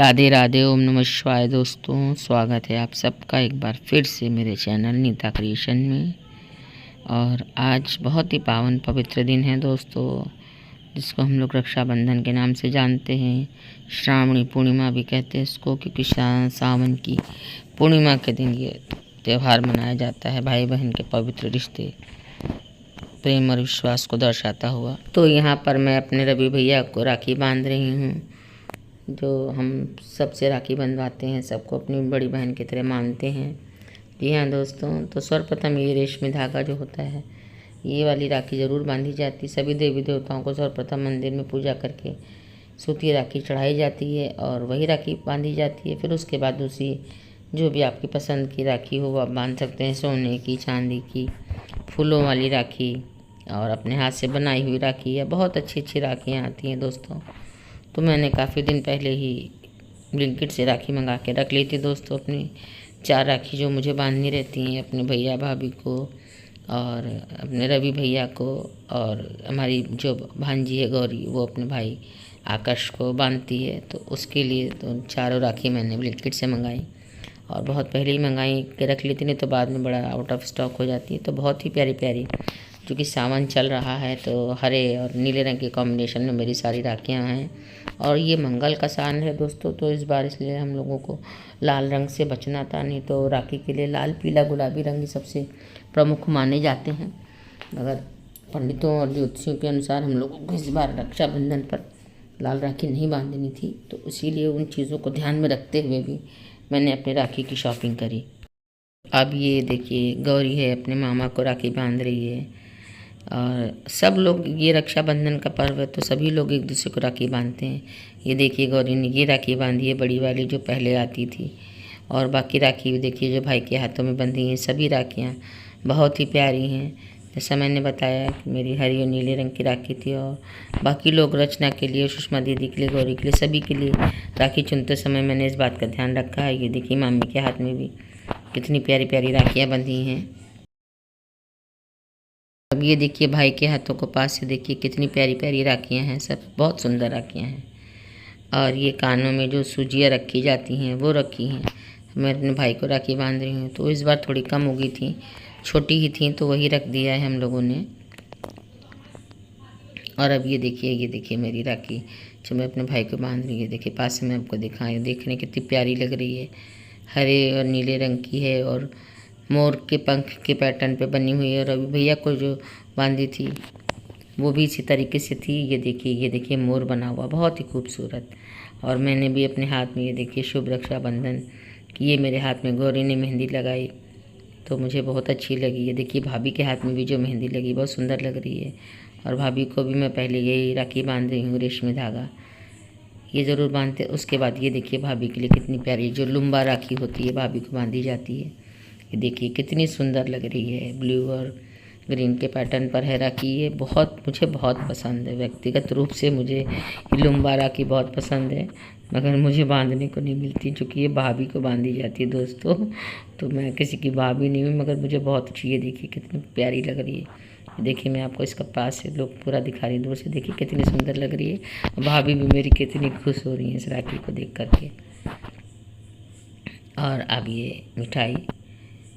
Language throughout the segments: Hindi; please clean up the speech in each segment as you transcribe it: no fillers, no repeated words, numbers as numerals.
राधे राधे, ओम नमः शिवाय। दोस्तों, स्वागत है आप सबका एक बार फिर से मेरे चैनल नीता क्रिएशन में। और आज बहुत ही पावन पवित्र दिन है दोस्तों, जिसको हम लोग रक्षाबंधन के नाम से जानते हैं। श्रावणी पूर्णिमा भी कहते हैं इसको, क्योंकि सावन की पूर्णिमा के दिन ये त्यौहार मनाया जाता है। भाई बहन के पवित्र रिश्ते, प्रेम और विश्वास को दर्शाता हुआ। तो यहाँ पर मैं अपने रवि भैया को राखी बांध रही हूँ, जो हम सबसे राखी बंधवाते हैं, सबको अपनी बड़ी बहन की तरह मानते हैं। जी हाँ दोस्तों, तो सर्वप्रथम ये रेशमी धागा जो होता है, ये वाली राखी ज़रूर बांधी जाती। सभी देवी देवताओं को सर्वप्रथम मंदिर में पूजा करके सूती राखी चढ़ाई जाती है और वही राखी बांधी जाती है। फिर उसके बाद दूसरी जो भी आपकी पसंद की राखी हो वो आप बांध सकते हैं। सोने की, चांदी की, फूलों वाली राखी और अपने हाथ से बनाई हुई राखी है। बहुत अच्छी अच्छी राखियाँ आती हैं दोस्तों। तो मैंने काफ़ी दिन पहले ही ब्लिंकिट से राखी मंगा के रख ली थी दोस्तों। अपनी 4 राखी जो मुझे बांधनी रहती हैं, अपने भैया भाभी को और अपने रवि भैया को, और हमारी जो भांजी है गौरी, वो अपने भाई आकाश को बांधती है। तो उसके लिए तो 4 राखी मैंने ब्लिंकिट से मंगाई और बहुत पहले ही मंगाई के रख लेती, नहीं तो बाद में बड़ा आउट ऑफ स्टॉक हो जाती है। तो बहुत ही प्यारी प्यारी, क्योंकि सावन चल रहा है तो हरे और नीले रंग के कॉम्बिनेशन में मेरी सारी राखियाँ हैं। और ये मंगल का सान है दोस्तों, तो इस बार इसलिए हम लोगों को लाल रंग से बचना था, नहीं तो राखी के लिए लाल, पीला, गुलाबी रंग ही सबसे प्रमुख माने जाते हैं। मगर पंडितों और ज्योतिषियों के अनुसार हम लोगों को इस बार रक्षाबंधन पर लाल राखी नहीं बांधनी थी, तो इसीलिए उन चीज़ों को ध्यान में रखते हुए भी मैंने अपनी राखी की शॉपिंग करी। अब ये देखिए, गौरी है अपने मामा को राखी बांध रही है। और सब लोग, ये रक्षाबंधन का पर्व है तो सभी लोग एक दूसरे को राखी बांधते हैं। ये देखिए, गौरी ने ये राखी बांधी है, बड़ी वाली जो पहले आती थी। और बाकी राखी भी देखिए जो भाई के हाथों में बंधी हैं। सभी राखियाँ बहुत ही प्यारी हैं। जैसा मैंने बताया कि मेरी हरी और नीले रंग की राखी थी, और बाकी लोग रचना के लिए, सुषमा दीदी के लिए, गौरी के लिए, सभी के लिए राखी चुनते समय मैंने इस बात का ध्यान रखा है। ये देखिए, मामी के हाथ में भी कितनी प्यारी प्यारी राखियाँ बंधी हैं। अब ये देखिए, भाई के हाथों को पास से देखिए कितनी प्यारी प्यारी राखियाँ हैं। सब बहुत सुंदर राखियाँ हैं। और ये कानों में जो सूजियाँ रखी जाती हैं वो रखी हैं। मैं अपने भाई को राखी बांध रही हूँ, तो इस बार थोड़ी कम हो गई थी, छोटी ही थी, तो वही रख दिया है हम लोगों ने। और अब ये देखिए मेरी राखी जो मैं अपने भाई को बांध रही हूँ। देखिए पास से मैं आपको दिखाई, देखने कितनी प्यारी लग रही है। हरे और नीले रंग की है और मोर के पंख के पैटर्न पे बनी हुई है। और अभी भैया को जो बांधी थी वो भी इसी तरीके से थी। ये देखिए मोर बना हुआ, बहुत ही खूबसूरत। और मैंने भी अपने हाथ में, ये देखिए, शुभ रक्षाबंधन की ये मेरे हाथ में गौरी ने मेहंदी लगाई, तो मुझे बहुत अच्छी लगी। ये देखिए, भाभी के हाथ में भी जो मेहंदी लगी बहुत सुंदर लग रही है। और भाभी को भी मैं पहले यही राखी बांध रही हूँ, रेशमी धागा ये ज़रूर बांधते। उसके बाद ये देखिए, भाभी के लिए कितनी प्यारी जो लुम्बा राखी होती है भाभी को बांधी जाती है। ये देखिए कितनी सुंदर लग रही है, ब्लू और ग्रीन के पैटर्न पर है राखी। ये मुझे बहुत पसंद है। व्यक्तिगत रूप से मुझे ये लुम्बा राखी बहुत पसंद है, मगर मुझे बांधने को नहीं मिलती, क्योंकि ये भाभी को बांधी जाती है दोस्तों। तो मैं किसी की भाभी नहीं हूँ, मगर मुझे बहुत अच्छी, ये देखिए कितनी प्यारी लग रही है। देखिए, मैं आपको इसका पास से लोग पूरा दिखा रही हूँ, दूर से देखिए कितनी सुंदर लग रही है। भाभी भी मेरी कितनी खुश हो रही है इस राखी को देख करके। और अब ये मिठाई,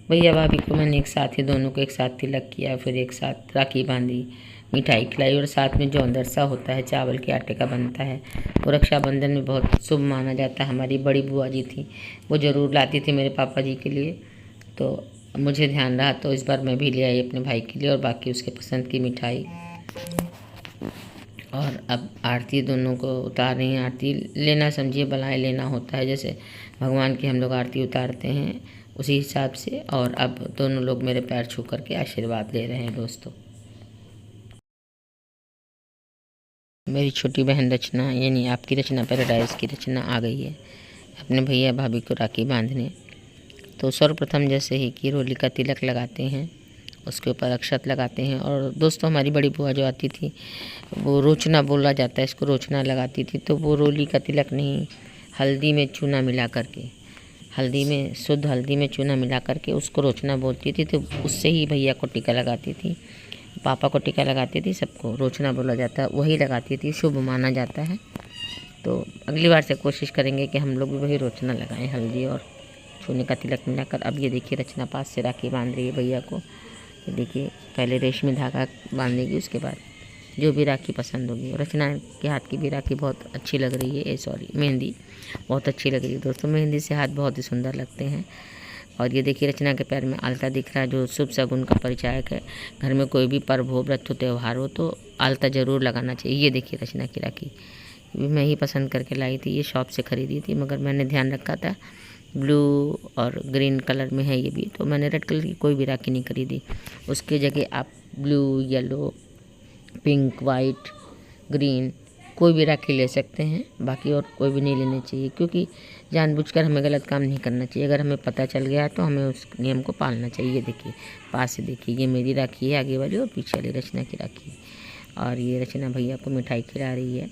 भैया भाभी को मैंने एक साथ ही, दोनों को एक साथ तिलक किया, फिर एक साथ राखी बांधी, मिठाई खिलाई। और साथ में जो अंदरसा होता है, चावल के आटे का बनता है, वो रक्षाबंधन में बहुत शुभ माना जाता है। हमारी बड़ी बुआ जी थी, वो ज़रूर लाती थी मेरे पापा जी के लिए, तो मुझे ध्यान रहा तो इस बार मैं भी ले आई अपने भाई के लिए, और बाकी उसके पसंद की मिठाई। और अब आरती दोनों को उतार रही हैं। आरती लेना समझिए बलाएँ लेना होता है, जैसे भगवान की हम लोग आरती उतारते हैं उसी हिसाब से। और अब दोनों लोग मेरे पैर छू करके आशीर्वाद ले रहे हैं दोस्तों। मेरी छोटी बहन रचना, यानी आपकी रचना पैराडाइज की रचना आ गई है अपने भैया भाभी को राखी बांधने। तो सर्वप्रथम जैसे ही कि रोली का तिलक लगाते हैं, उसके ऊपर अक्षत लगाते हैं। और दोस्तों, हमारी बड़ी बुआ जो आती थी, वो रोचना बोला जाता है इसको, रोचना लगाती थी। तो वो रोली का तिलक नहीं, हल्दी में चूना मिला करके, हल्दी में, शुद्ध हल्दी में चूना मिला करके उसको रोचना बोलती थी। तो उससे ही भैया को टीका लगाती थी, पापा को टीका लगाती थी, सबको रोचना बोला जाता है, वही लगाती थी, शुभ माना जाता है। तो अगली बार से कोशिश करेंगे कि हम लोग भी वही रोचना लगाएं, हल्दी और सोने का तिलक मिलाकर। अब ये देखिए रचना पास से राखी बांध रही है भैया को। ये देखिए पहले रेशमी धागा बांधेगी, उसके बाद जो भी राखी पसंद होगी। रचना के हाथ की भी राखी बहुत अच्छी लग रही है, सॉरी मेहंदी बहुत अच्छी लग रही है दोस्तों। मेहंदी से हाथ बहुत ही सुंदर लगते हैं। और ये देखिए रचना के पैर में आलता दिख रहा है, जो शुभ शगुन का परिचायक है। घर में कोई भी पर्व हो, व्रत हो, त्यौहार हो तो आलता ज़रूर लगाना चाहिए। ये देखिए रचना की राखी भी मैं ही पसंद करके लाई थी, ये शॉप से ख़रीदी थी, मगर मैंने ध्यान रखा था ब्लू और ग्रीन कलर में है ये भी, तो मैंने रेड कलर की कोई भी राखी नहीं खरीदी। उसके जगह आप blue, yellow, pink, white, green कोई भी राखी ले सकते हैं, बाकी और कोई भी नहीं लेनी चाहिए, क्योंकि जानबूझकर हमें गलत काम नहीं करना चाहिए। अगर हमें पता चल गया तो हमें उस नियम को पालना चाहिए। देखिए पास से देखिए, ये मेरी राखी है आगे वाली और पीछे वाली रचना की राखी है। और ये रचना भैया को मिठाई खिला रही है।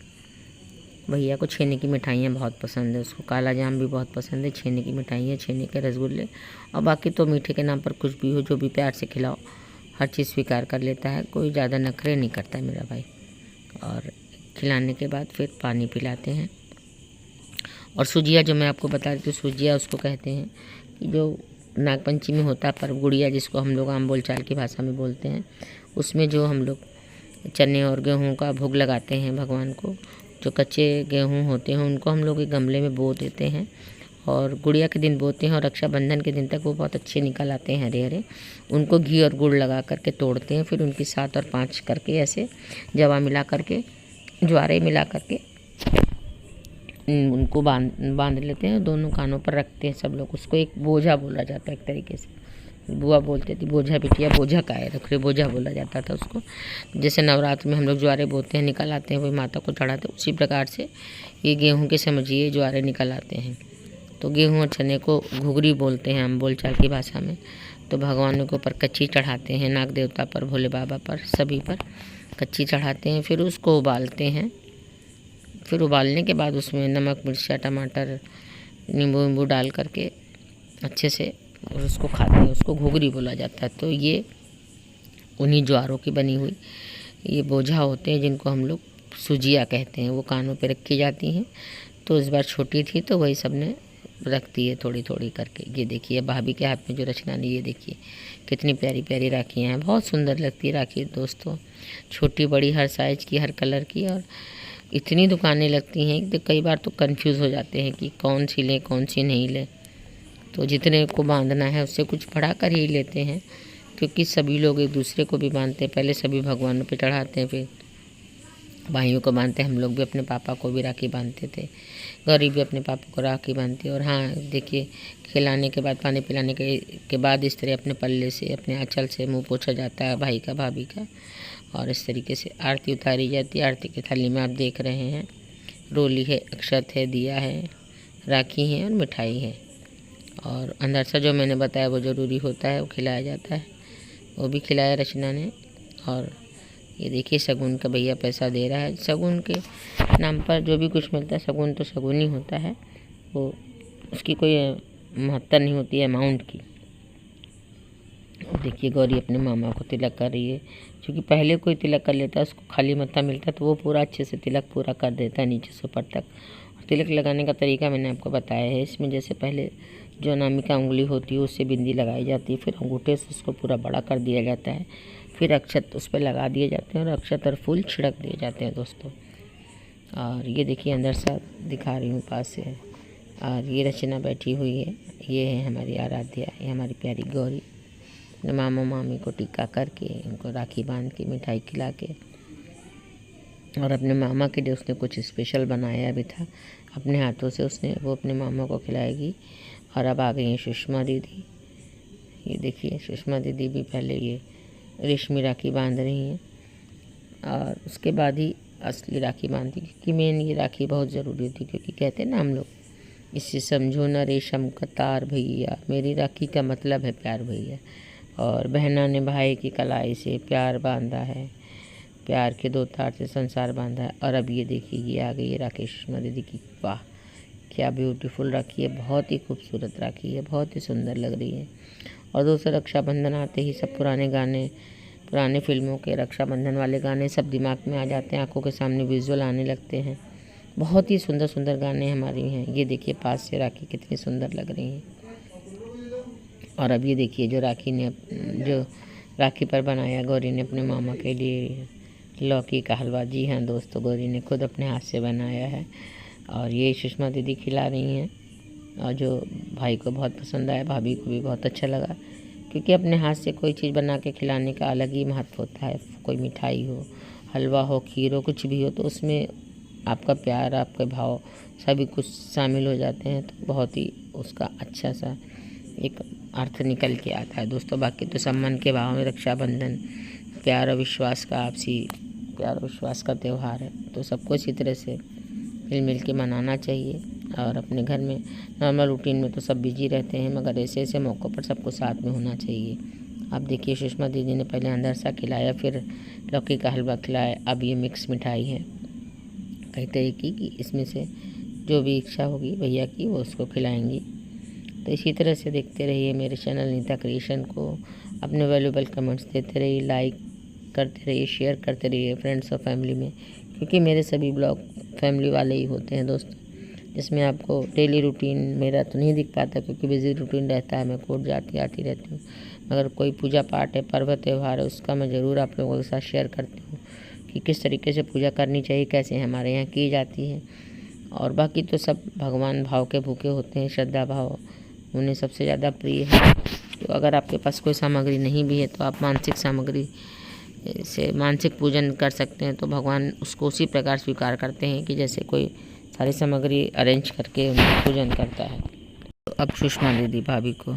भैया को छेने की मिठाइयाँ बहुत पसंद है, उसको काला जाम भी बहुत पसंद है, छेने की मिठाइयाँ, छेने के रसगुल्ले, और बाकी तो मीठे के नाम पर कुछ भी हो, जो भी प्यार से खिलाओ हर चीज़ स्वीकार कर लेता है, कोई ज़्यादा नखरे नहीं करता है मेरा भाई। और खिलाने के बाद फिर पानी पिलाते हैं। और सुजिया जो मैं आपको बता रही थी, सुजिया उसको कहते हैं कि जो नागपंचमी होता है पर्व, गुड़िया जिसको हम लोग आम बोलचाल की भाषा में बोलते हैं, उसमें जो हम लोग चने और गेहूं का भोग लगाते हैं भगवान को। जो कच्चे गेहूं होते हैं उनको हम लोग एक गमले में बो देते हैं और गुड़िया के दिन बोते हैं, और रक्षाबंधन के दिन तक वो बहुत अच्छे निकल आते हैं, हरे हरे। उनको घी और गुड़ लगा करके तोड़ते हैं, फिर उनकी 7 और 5 करके ऐसे जवा मिला करके, ज्वारे मिला करके उनको बांध लेते हैं, दोनों कानों पर रखते हैं सब लोग। उसको एक बोझा बोला जाता है एक तरीके से, बुआ बोलती थी बोझा बिटिया, बोझा का है रख रहे, बोझा बोला जाता था उसको। जैसे नवरात्र में हम लोग ज्वारे बोते हैं, निकल आते हैं, वही माता को चढ़ाते हैं, उसी प्रकार से ये गेहूं के समझिए ज्वारे निकल आते हैं। तो गेहूं और चने को घुघरी बोलते हैं हम बोलचाल की भाषा में। तो भगवानों के ऊपर कच्ची चढ़ाते हैं, नाग देवता पर, भोले बाबा पर, सभी पर कच्ची चढ़ाते हैं। फिर उसको उबालते हैं, फिर उबालने के बाद उसमें नमक, मिर्चा, टमाटर, नींबू वींबू डाल करके अच्छे से और उसको खाते हैं, उसको घुघरी बोला जाता है। तो ये उन्हीं ज्वारों की बनी हुई ये बोझा होते हैं, जिनको हम लोग सुजिया कहते हैं। वो कानों पे रखी जाती हैं। तो इस बार छोटी थी तो वही सब ने रखती है थोड़ी थोड़ी करके। ये देखिए भाभी के हाथ में जो रचना ने, ये देखिए कितनी प्यारी प्यारी राखियाँ हैं, बहुत सुंदर लगती है राखी दोस्तों, छोटी बड़ी हर साइज़ की, हर कलर की। और इतनी दुकानें लगती हैं कि कई बार तो कंफ्यूज हो जाते हैं कि कौन सी लें कौन सी नहीं लें। तो जितने को बांधना है उससे कुछ बढ़ा कर ही लेते हैं, क्योंकि सभी लोग एक दूसरे को भी बांधते हैं। पहले सभी भगवानों पे चढ़ाते हैं, फिर भाइयों को बांधते हैं। हम लोग भी अपने पापा को भी राखी बांधते थे, गौरी भी अपने पापा को राखी बांधती है। और हाँ देखिए, खिलाने के बाद, पानी पिलाने के बाद इस तरह अपने पल्ले से, अपने आंचल से मुंह पोंछा जाता है भाई का, भाभी का, और इस तरीके से आरती उतारी जाती है। आरती की थाली में आप देख रहे हैं रोली है, अक्षत है, दिया है, राखी है और मिठाई है। और अनरसा जो मैंने बताया वो ज़रूरी होता है, वो खिलाया जाता है, वो भी खिलाया रचना ने। और ये देखिए शगुन का भैया पैसा दे रहा है। शगुन के नाम पर जो भी कुछ मिलता है, शगुन तो शगुन ही होता है, वो उसकी कोई महत्ता नहीं होती है अमाउंट की। देखिए गौरी अपने मामा को तिलक कर रही है, क्योंकि पहले कोई तिलक कर लेता है उसको खाली मत्था मिलता है, तो वो पूरा अच्छे से तिलक पूरा कर देता है नीचे से ऊपर तक। और तिलक लगाने का तरीका मैंने आपको बताया है। इसमें जैसे पहले जो अनामिका उंगली होती है उससे बिंदी लगाई जाती है, फिर अंगूठे से उसको पूरा बड़ा कर दिया जाता है, फिर अक्षत उस पर लगा दिए जाते हैं और अक्षत और फूल छिड़क दिए जाते हैं दोस्तों। और ये देखिए अंदर सा दिखा रही हूँ पास से। और ये रचना बैठी हुई है, ये है हमारी आराध्या, ये हमारी प्यारी गौरी। मामा मामी को टीका करके, उनको राखी बांध के, मिठाई खिला के, और अपने मामा के लिए उसने कुछ स्पेशल बनाया भी था अपने हाथों से, उसने वो अपने मामा को खिलाएगी। और अब आ गई हैं सुषमा दीदी। ये देखिए सुषमा दीदी भी पहले ये रेशमी राखी बांध रही हैं, और उसके बाद ही असली राखी बांधी, क्योंकि मेन ये राखी बहुत ज़रूरी थी। क्योंकि कहते हैं ना हम लोग, इससे समझो ना रेशम का तार भैया, मेरी राखी का मतलब है प्यार भैया। और बहना ने भाई की कलाई से प्यार बांधा है, प्यार के 2 तार से संसार बांधा है। और अब ये देखिए ये आ गई है राखी सुषमा दीदी की। वाह क्या ब्यूटीफुल राखी है, बहुत ही खूबसूरत राखी है, बहुत ही सुंदर लग रही है। और दोस्तों रक्षाबंधन आते ही सब पुराने गाने, पुराने फिल्मों के रक्षाबंधन वाले गाने सब दिमाग में आ जाते हैं, आंखों के सामने विजुअल आने लगते हैं। बहुत ही सुंदर सुंदर गाने हमारी हैं। ये देखिए पास से राखी कितनी सुंदर लग रही हैं। और अब ये देखिए जो राखी पर बनाया गौरी ने अपने मामा के लिए लौकी का हलवा। जी हाँ दोस्तों, गौरी ने खुद अपने हाथ से बनाया है और ये सुषमा दीदी खिला रही हैं। और जो भाई को बहुत पसंद आया, भाभी को भी बहुत अच्छा लगा, क्योंकि अपने हाथ से कोई चीज़ बना के खिलाने का अलग ही महत्व होता है। कोई मिठाई हो, हलवा हो, खीर हो, कुछ भी हो, तो उसमें आपका प्यार, आपके भाव सभी कुछ शामिल हो जाते हैं, तो बहुत ही उसका अच्छा सा एक अर्थ निकल के आता है दोस्तों। बाकी तो सम्मान के भाव में रक्षाबंधन प्यार और विश्वास का प्यार और विश्वास का त्यौहार है, तो सबको इसी तरह से मिल मिल के मनाना चाहिए। और अपने घर में नॉर्मल रूटीन में तो सब बिजी रहते हैं, मगर ऐसे ऐसे मौक़ों पर सबको साथ में होना चाहिए। अब देखिए सुषमा दीदी ने पहले अंदरसा खिलाया, फिर लौकी का हलवा खिलाया, अब ये मिक्स मिठाई है कई तरह की, कि इसमें से जो भी इच्छा होगी भैया की वो उसको खिलाएंगी। तो इसी तरह से देखते रहिए मेरे चैनल नीता क्रिएशन को, अपने वैल्यूएबल कमेंट्स देते रहिए, लाइक करते रहिए, शेयर करते रहिए फ्रेंड्स और फैमिली में, क्योंकि मेरे सभी ब्लॉग फैमिली वाले ही होते हैं दोस्तों, जिसमें आपको डेली रूटीन मेरा तो नहीं दिख पाता, क्योंकि बिजी रूटीन रहता है, मैं कोर्ट जाती आती रहती हूँ। मगर कोई पूजा पाठ है, पर्व त्यौहार है, उसका मैं ज़रूर आप लोगों के साथ शेयर करती हूँ कि किस तरीके से पूजा करनी चाहिए, कैसे हमारे यहाँ की जाती है। और बाकी तो सब भगवान भाव के भूखे होते हैं, श्रद्धा भाव उन्हें सबसे ज़्यादा प्रिय है। तो अगर आपके पास कोई सामग्री नहीं भी है तो आप मानसिक सामग्री से मानसिक पूजन कर सकते हैं, तो भगवान उसको उसी प्रकार स्वीकार करते हैं कि जैसे कोई सारी सामग्री अरेंज करके उनका पूजन करता है। तो अब सुषमा दीदी भाभी को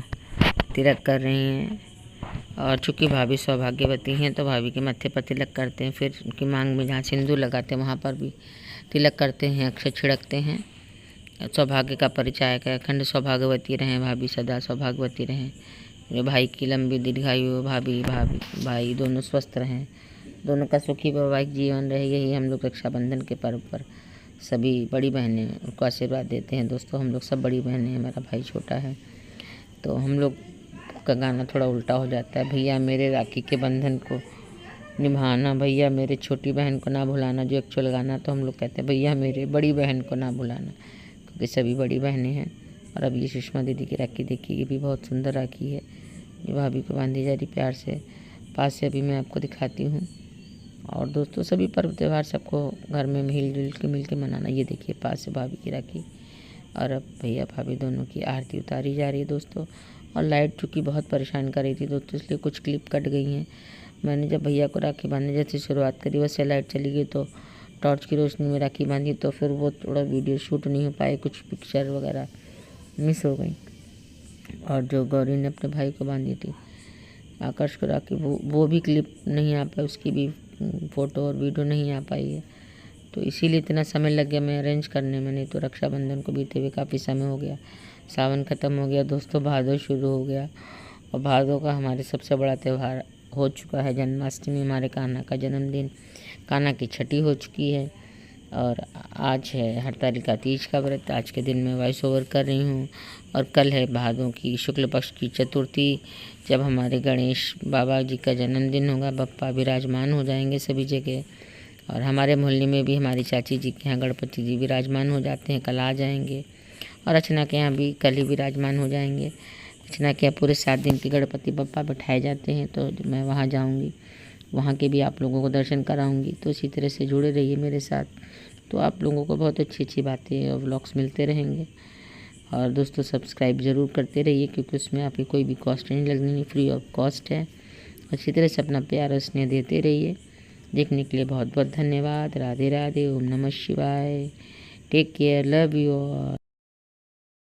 तिलक कर रही हैं, और चूँकि भाभी सौभाग्यवती हैं तो भाभी के माथे पर तिलक करते हैं, फिर उनकी मांग में जहाँ सिंदूर लगाते हैं वहाँ पर भी तिलक करते हैं, अक्षर छिड़कते हैं। सौभाग्य का परिचायक है, अखंड सौभाग्यवती रहें भाभी, सदा सौभाग्यवती रहें। मेरे भाई की लंबी दीर्घायु, भाई दोनों स्वस्थ रहें, दोनों का सुखी वैवाहिक जीवन रहे। यही हम लोग रक्षाबंधन के पर्व पर सभी बड़ी बहनें उनको आशीर्वाद देते हैं दोस्तों। हम लोग सब बड़ी बहनें हैं, मेरा भाई छोटा है, तो हम लोग का गाना थोड़ा उल्टा हो जाता है। भैया मेरे राखी के बंधन को निभाना, भैया मेरे छोटी बहन को ना भुलाना। जो एक्चुअल गाना तो हम लोग कहते हैं भैया मेरे बड़ी बहन को ना भुलाना, क्योंकि सभी बड़ी बहनें हैं। और अब ये सुषमा दीदी की राखी देखिए, ये भी बहुत सुंदर राखी है, ये भाभी को बांधी जा रही प्यार से। पास से अभी मैं आपको दिखाती हूँ। और दोस्तों सभी पर्व त्यौहार सबको घर में मिल के मनाना। ये देखिए पास से भाभी की राखी, और अब भैया भाभी दोनों की आरती उतारी जा रही है दोस्तों। और लाइट चूँकि बहुत परेशान कर रही थी दोस्तों, इसलिए कुछ क्लिप कट गई हैं। मैंने जब भैया को राखी बांधने जैसे शुरुआत करी, वैसे लाइट चली गई, तो टॉर्च की रोशनी में राखी बांधी, तो फिर वो थोड़ा वीडियो शूट नहीं हो पाए, कुछ पिक्चर वगैरह मिस हो गई। और जो गौरी ने अपने भाई को बांधी थी आकर्ष को राखी, वो भी क्लिप नहीं आ पाई, उसकी भी फ़ोटो और वीडियो नहीं आ पाई है, तो इसीलिए इतना समय लग गया मैं अरेंज करने में। नहीं तो रक्षाबंधन को बीते हुए काफ़ी समय हो गया, सावन ख़त्म हो गया दोस्तों, भादो शुरू हो गया। और भादो का हमारे सबसे बड़ा त्यौहार हो चुका है जन्माष्टमी, हमारे कान्हा का जन्मदिन, कान्हा की छठी हो चुकी है। और आज है हरतालिका तीज का व्रत, आज के दिन मैं वॉइस ओवर कर रही हूँ। और कल है भादों की शुक्ल पक्ष की चतुर्थी, जब हमारे गणेश बाबा जी का जन्मदिन होगा, बप्पा विराजमान हो जाएंगे सभी जगह। और हमारे मोहल्ले में भी हमारी चाची जी के यहाँ गणपति जी विराजमान हो जाते हैं, कल आ जाएंगे। और अर्चना के यहाँ भी कल ही विराजमान हो जाएंगे। अर्चना के यहाँ पूरे 7 दिन के गणपति बप्पा बैठाए जाते हैं, तो मैं वहाँ जाऊँगी, वहाँ के भी आप लोगों को दर्शन कराऊंगी। तो इसी तरह से जुड़े रहिए मेरे साथ, तो आप लोगों को बहुत अच्छी अच्छी बातें और व्लॉग्स मिलते रहेंगे। और दोस्तों सब्सक्राइब ज़रूर करते रहिए, क्योंकि उसमें आपकी कोई भी कॉस्ट नहीं लगनी, फ्री ऑफ कॉस्ट है। अच्छी तरह से अपना प्यार और स्नेह देते रहिए। देखने के लिए बहुत बहुत धन्यवाद। राधे राधे, ओम नमः शिवाय, take care, love you all.